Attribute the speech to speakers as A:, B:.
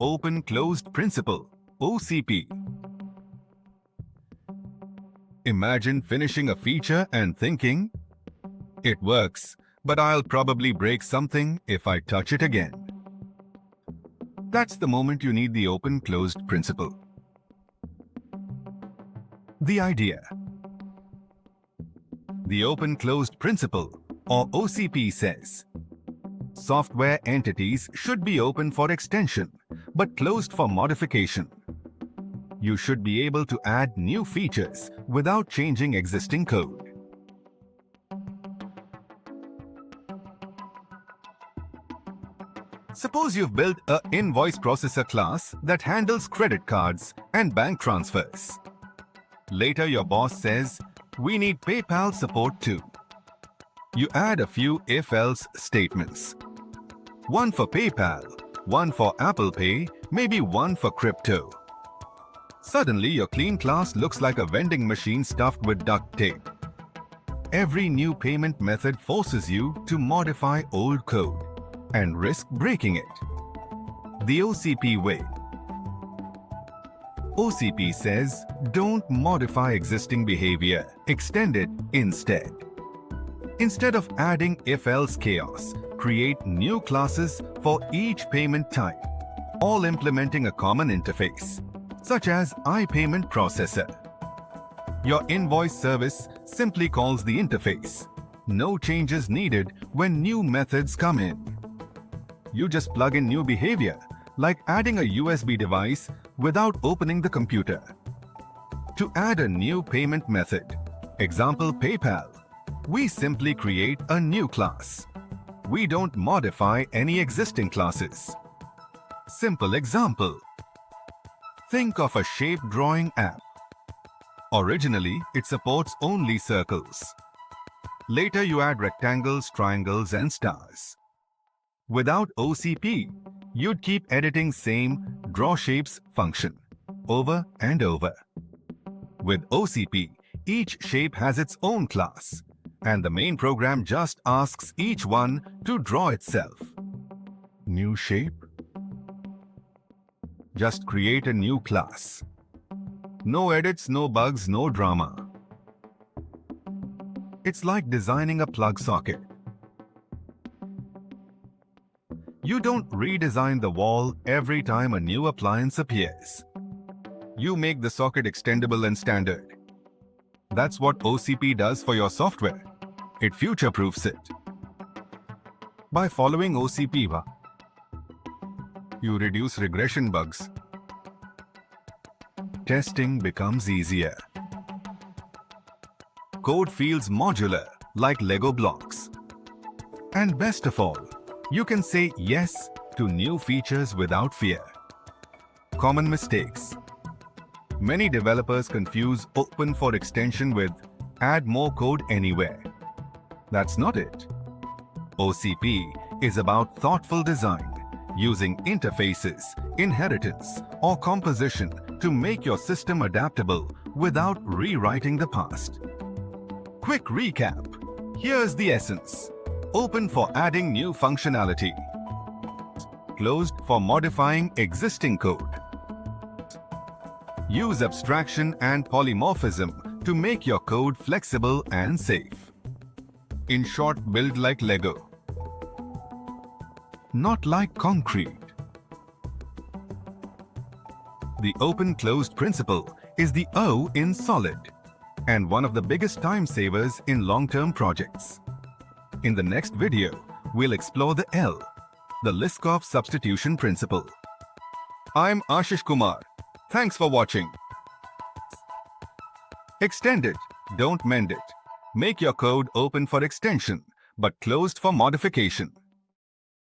A: Open-Closed Principle, OCP. Imagine finishing a feature and thinking, it works, but I'll probably break something if I touch it again. That's the moment you need the open-closed principle. The idea. The open-closed principle, or OCP, says, software entities should be open for extension, but closed for modification. You should be able to add new features without changing existing code. Suppose you've built an invoice processor class that handles credit cards and bank transfers. Later, your boss says, we need PayPal support too. You add a few if-else statements. One for PayPal, one for Apple Pay, maybe one for crypto. Suddenly, your clean class looks like a vending machine stuffed with duct tape. Every new payment method forces you to modify old code and risk breaking it. The OCP way. OCP says, don't modify existing behavior, extend it instead. Instead of adding if-else chaos, create new classes for each payment type, all implementing a common interface, such as iPayment Processor. Your invoice service simply calls the interface. No changes needed when new methods come in. You just plug in new behavior, like adding a USB device without opening the computer. To add a new payment method, example PayPal, we simply create a new class. We don't modify any existing classes. Simple example. Think of a shape drawing app. Originally, it supports only circles. Later, you add rectangles, triangles, and stars. Without OCP, you'd keep editing same draw shapes function over and over. With OCP, each shape has its own class, and the main program just asks each one to draw itself. New shape? Just create a new class. No edits, no bugs, no drama. It's like designing a plug socket. You don't redesign the wall every time a new appliance appears. You make the socket extendable and standard. That's what OCP does for your software. It future-proofs it. By following OCP, you reduce regression bugs. Testing becomes easier. Code feels modular, like Lego blocks. And best of all, you can say yes to new features without fear. Common mistakes. Many developers confuse open for extension with add more code anywhere. That's not it. OCP is about thoughtful design, using interfaces, inheritance, or composition to make your system adaptable without rewriting the past. Quick recap. Here's the essence. Open for adding new functionality. Closed for modifying existing code. Use abstraction and polymorphism to make your code flexible and safe. In short, build like Lego, not like concrete. The open-closed principle is the O in solid and one of the biggest time savers in long-term projects. In the next video, we'll explore the L, the Liskov substitution principle. I'm Ashish Kumar. Thanks for watching. Extend it, don't mend it. Make your code open for extension, but closed for modification.